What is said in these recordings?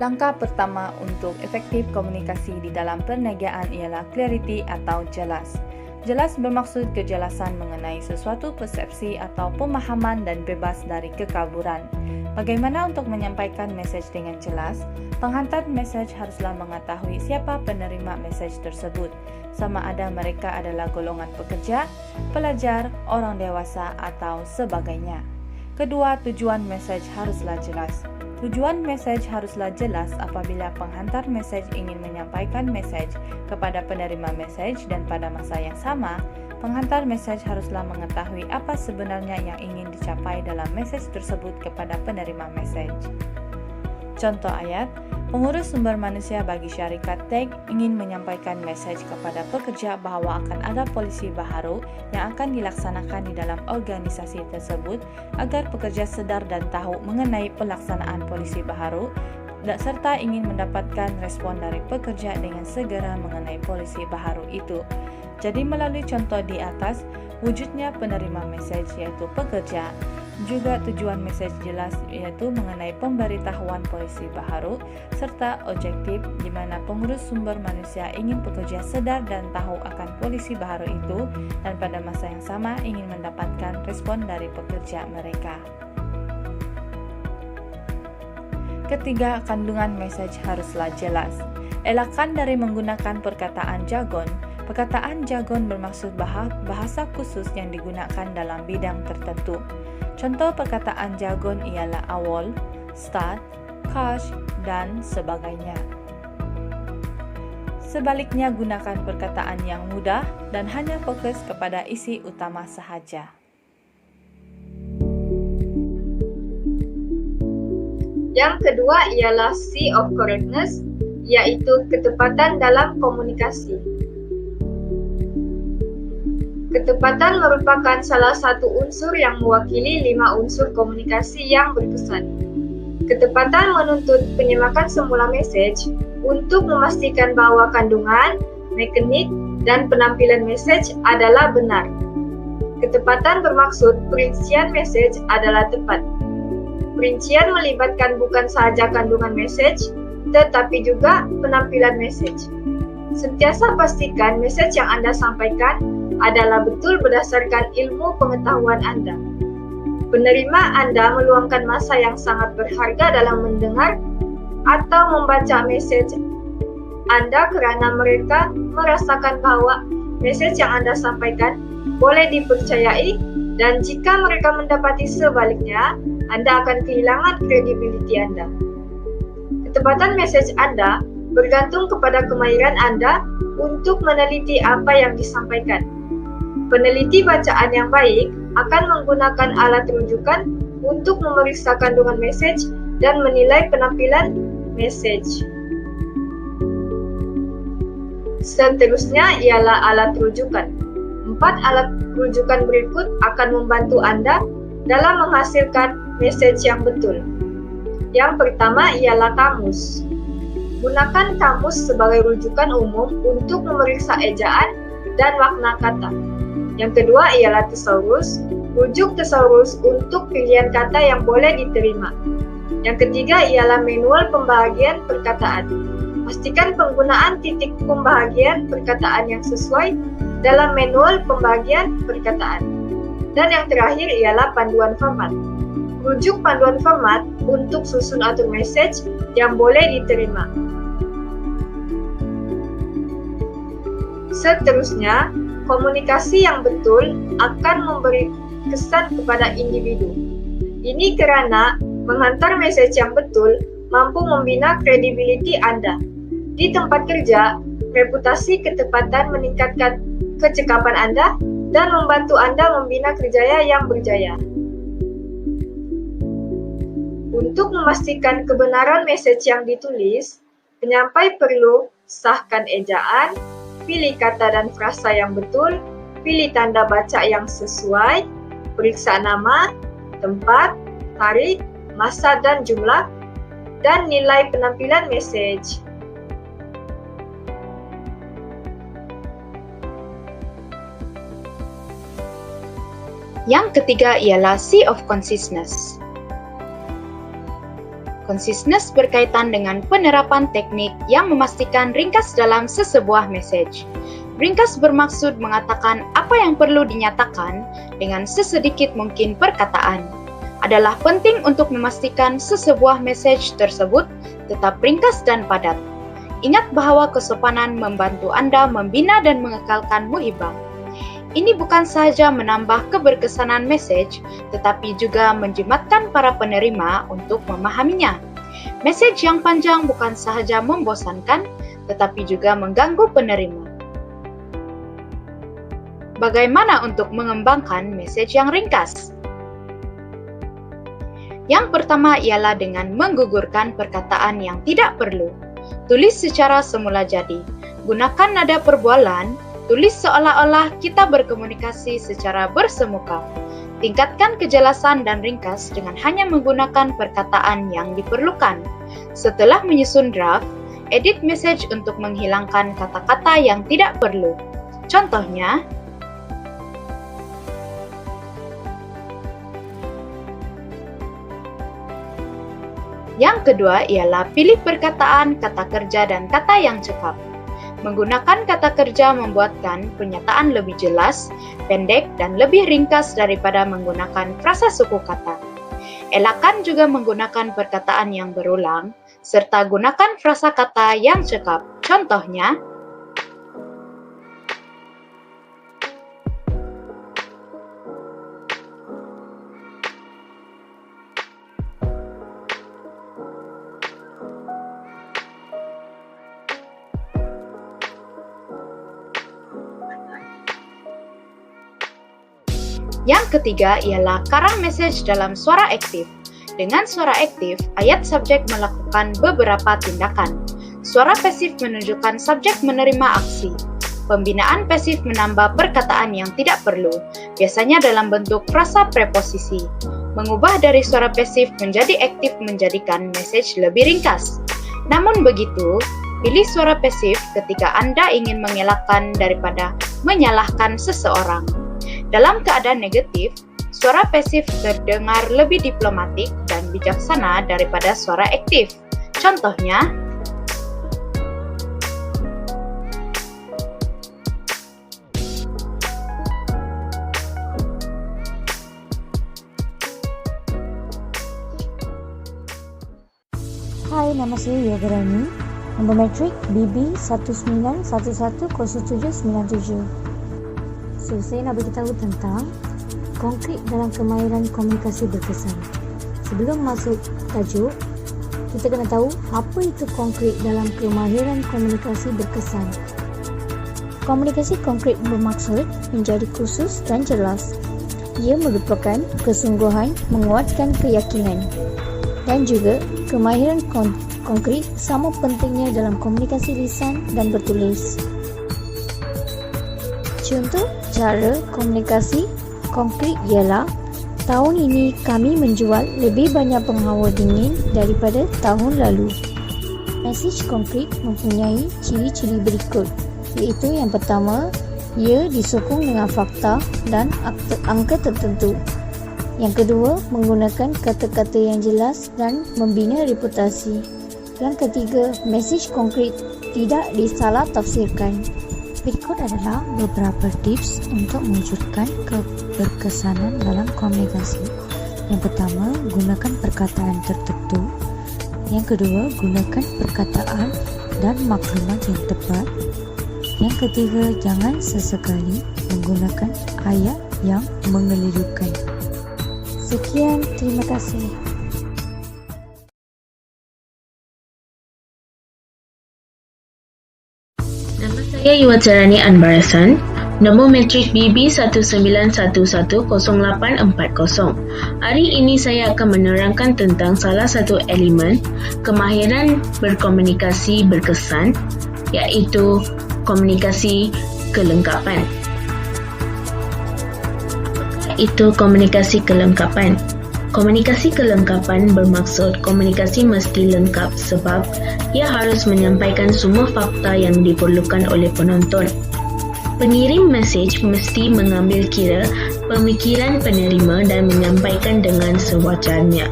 Langkah pertama untuk efektif komunikasi di dalam perniagaan ialah clarity atau jelas. Jelas bermaksud kejelasan mengenai sesuatu persepsi atau pemahaman dan bebas dari kekaburan. Bagaimana untuk menyampaikan mesej dengan jelas? Penghantar mesej haruslah mengetahui siapa penerima mesej tersebut, sama ada mereka adalah golongan pekerja, pelajar, orang dewasa, atau sebagainya. Kedua, tujuan mesej haruslah jelas. Tujuan mesej haruslah jelas apabila penghantar mesej ingin menyampaikan mesej kepada penerima mesej dan pada masa yang sama, penghantar mesej haruslah mengetahui apa sebenarnya yang ingin dicapai dalam mesej tersebut kepada penerima mesej. Contoh ayat, pengurus sumber manusia bagi syarikat TAG ingin menyampaikan mesej kepada pekerja bahwa akan ada polisi baharu yang akan dilaksanakan di dalam organisasi tersebut agar pekerja sedar dan tahu mengenai pelaksanaan polisi baharu serta ingin mendapatkan respon dari pekerja dengan segera mengenai polisi baharu itu. Jadi melalui contoh di atas, wujudnya penerima mesej yaitu pekerja, juga tujuan mesej jelas yaitu mengenai pemberitahuan polisi baharu serta objektif di mana pengurus sumber manusia ingin pekerja sedar dan tahu akan polisi baharu itu dan pada masa yang sama ingin mendapatkan respon dari pekerja mereka. Ketiga, kandungan mesej haruslah jelas. Elakkan dari menggunakan perkataan jargon. Perkataan jargon bermaksud bahasa khusus yang digunakan dalam bidang tertentu. Contoh perkataan jargon ialah awal, start, cash, dan sebagainya. Sebaliknya, gunakan perkataan yang mudah dan hanya fokus kepada isi utama sahaja. Yang kedua ialah C of correctness, yaitu ketepatan dalam komunikasi. Ketepatan merupakan salah satu unsur yang mewakili 5 unsur komunikasi yang berkesan. Ketepatan menuntut penyemakan semula mesej untuk memastikan bahwa kandungan, mekanik, dan penampilan mesej adalah benar. Ketepatan bermaksud perincian mesej adalah tepat. Perincian melibatkan bukan sahaja kandungan mesej, tetapi juga penampilan mesej. Sentiasa pastikan mesej yang Anda sampaikan adalah betul berdasarkan ilmu pengetahuan Anda. Penerima Anda meluangkan masa yang sangat berharga dalam mendengar atau membaca mesej Anda kerana mereka merasakan bahwa mesej yang Anda sampaikan boleh dipercayai dan jika mereka mendapati sebaliknya, Anda akan kehilangan kredibiliti Anda. Ketepatan mesej Anda bergantung kepada kemahiran Anda untuk meneliti apa yang disampaikan. Peneliti bacaan yang baik akan menggunakan alat rujukan untuk memeriksa kandungan mesej dan menilai penampilan mesej. Seterusnya ialah alat rujukan. 4 alat rujukan berikut akan membantu Anda dalam menghasilkan mesej yang betul. Yang pertama ialah kamus. Gunakan kamus sebagai rujukan umum untuk memeriksa ejaan dan makna kata. Yang kedua ialah thesaurus. Rujuk thesaurus untuk pilihan kata yang boleh diterima. Yang ketiga ialah manual pembahagian perkataan. Pastikan penggunaan titik pembahagian perkataan yang sesuai dalam manual pembahagian perkataan. Dan yang terakhir ialah panduan format. Rujuk panduan format untuk susun atur mesej yang boleh diterima. Seterusnya, komunikasi yang betul akan memberi kesan kepada individu. Ini kerana menghantar mesej yang betul mampu membina kredibiliti Anda. Di tempat kerja, reputasi ketepatan meningkatkan kecekapan Anda dan membantu Anda membina kerjaya yang berjaya. Untuk memastikan kebenaran mesej yang ditulis, penyampai perlu sahkan ejaan, pilih kata dan frasa yang betul, pilih tanda baca yang sesuai, periksa nama, tempat, tarikh, masa dan jumlah, dan nilai penampilan mesej. Yang ketiga ialah C of conciseness. Conciseness berkaitan dengan penerapan teknik yang memastikan ringkas dalam sesebuah message. Ringkas bermaksud mengatakan apa yang perlu dinyatakan dengan sesedikit mungkin perkataan. Adalah penting untuk memastikan sesebuah message tersebut tetap ringkas dan padat. Ingat bahwa kesopanan membantu Anda membina dan mengekalkan muhibah. Ini bukan sahaja menambah keberkesanan message, tetapi juga menjimatkan para penerima untuk memahaminya. Message yang panjang bukan sahaja membosankan, tetapi juga mengganggu penerima. Bagaimana untuk mengembangkan message yang ringkas? Yang pertama ialah dengan menggugurkan perkataan yang tidak perlu. Tulis secara semula jadi. Gunakan nada perbualan. Tulis seolah-olah kita berkomunikasi secara bersemuka. Tingkatkan kejelasan dan ringkas dengan hanya menggunakan perkataan yang diperlukan. Setelah menyusun draft, edit message untuk menghilangkan kata-kata yang tidak perlu. Contohnya, yang kedua ialah pilih perkataan, kata kerja, dan kata yang cekap. Menggunakan kata kerja membuatkan pernyataan lebih jelas, pendek, dan lebih ringkas daripada menggunakan frasa suku kata. Elakkan juga menggunakan perkataan yang berulang, serta gunakan frasa kata yang cekap. Contohnya, yang ketiga ialah karang message dalam suara aktif. Dengan suara aktif, ayat subjek melakukan beberapa tindakan. Suara pasif menunjukkan subjek menerima aksi. Pembinaan pasif menambah perkataan yang tidak perlu, biasanya dalam bentuk frasa preposisi. Mengubah dari suara pasif menjadi aktif menjadikan message lebih ringkas. Namun begitu, pilih suara pasif ketika Anda ingin mengelakkan daripada menyalahkan seseorang. Dalam keadaan negatif, suara pasif terdengar lebih diplomatik dan bijaksana daripada suara aktif. Contohnya, Hai, nama saya Yoga Rani. Nombor metrik BB1911070797. Saya nak beritahu tentang konkret dalam kemahiran komunikasi berkesan. Sebelum masuk tajuk, kita kena tahu apa itu konkret dalam kemahiran komunikasi berkesan. Komunikasi konkret bermaksud menjadi khusus dan jelas. Ia merupakan kesungguhan menguatkan keyakinan. Dan juga kemahiran konkret sama pentingnya dalam komunikasi lisan dan bertulis. Contoh cara komunikasi konkret ialah, tahun ini kami menjual lebih banyak penghawa dingin daripada tahun lalu. Mesej konkret mempunyai ciri-ciri berikut, iaitu yang pertama, ia disokong dengan fakta dan angka tertentu. Yang kedua, menggunakan kata-kata yang jelas dan membina reputasi. Yang ketiga, mesej konkret tidak disalah tafsirkan. Berikut adalah beberapa tips untuk mewujudkan keberkesanan dalam komunikasi. Yang pertama, gunakan perkataan tertentu. Yang kedua, gunakan perkataan dan maklumat yang tepat. Yang ketiga, jangan sesekali menggunakan ayat yang mengelirukan. Sekian, terima kasih. Saya Yuwacarani Anbarasan, nombor metrik BB19110840. Hari ini saya akan menerangkan tentang salah satu elemen kemahiran berkomunikasi berkesan, iaitu komunikasi kelengkapan. Apakah itu komunikasi kelengkapan? Komunikasi kelengkapan bermaksud komunikasi mesti lengkap sebab ia harus menyampaikan semua fakta yang diperlukan oleh penonton. Pengirim mesej mesti mengambil kira pemikiran penerima dan menyampaikan dengan sewajarnya.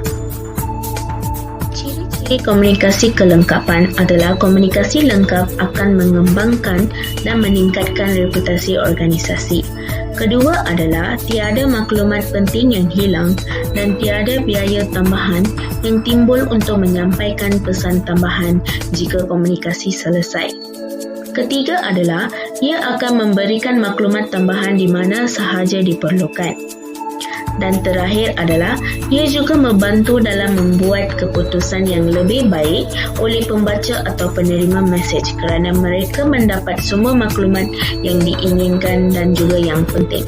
Ciri-ciri Komunikasi kelengkapan adalah komunikasi lengkap akan mengembangkan dan meningkatkan reputasi organisasi. Kedua adalah tiada maklumat penting yang hilang dan tiada biaya tambahan yang timbul untuk menyampaikan pesan tambahan jika komunikasi selesai. Ketiga adalah ia akan memberikan maklumat tambahan di mana sahaja diperlukan. Dan terakhir adalah ia juga membantu dalam membuat keputusan yang lebih baik oleh pembaca atau penerima mesej kerana mereka mendapat semua maklumat yang diinginkan dan juga yang penting.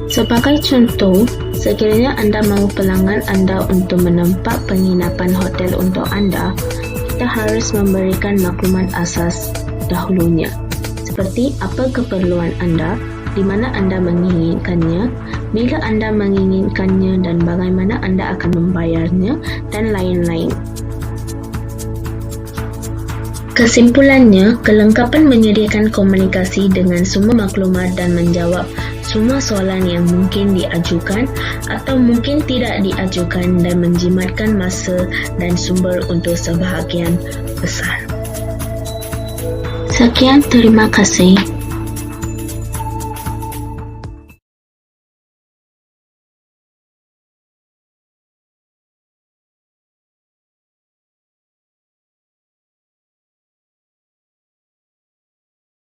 Sebagai contoh, sekiranya anda mahu pelanggan anda untuk menempat penginapan hotel untuk anda, kita harus memberikan maklumat asas dahulunya, seperti apa keperluan anda, di mana anda menginginkannya, bila anda menginginkannya dan bagaimana anda akan membayarnya, dan lain-lain. Kesimpulannya, kelengkapan menyediakan komunikasi dengan semua maklumat dan menjawab semua soalan yang mungkin diajukan atau mungkin tidak diajukan dan menjimatkan masa dan sumber untuk sebahagian besar. Sekian, terima kasih.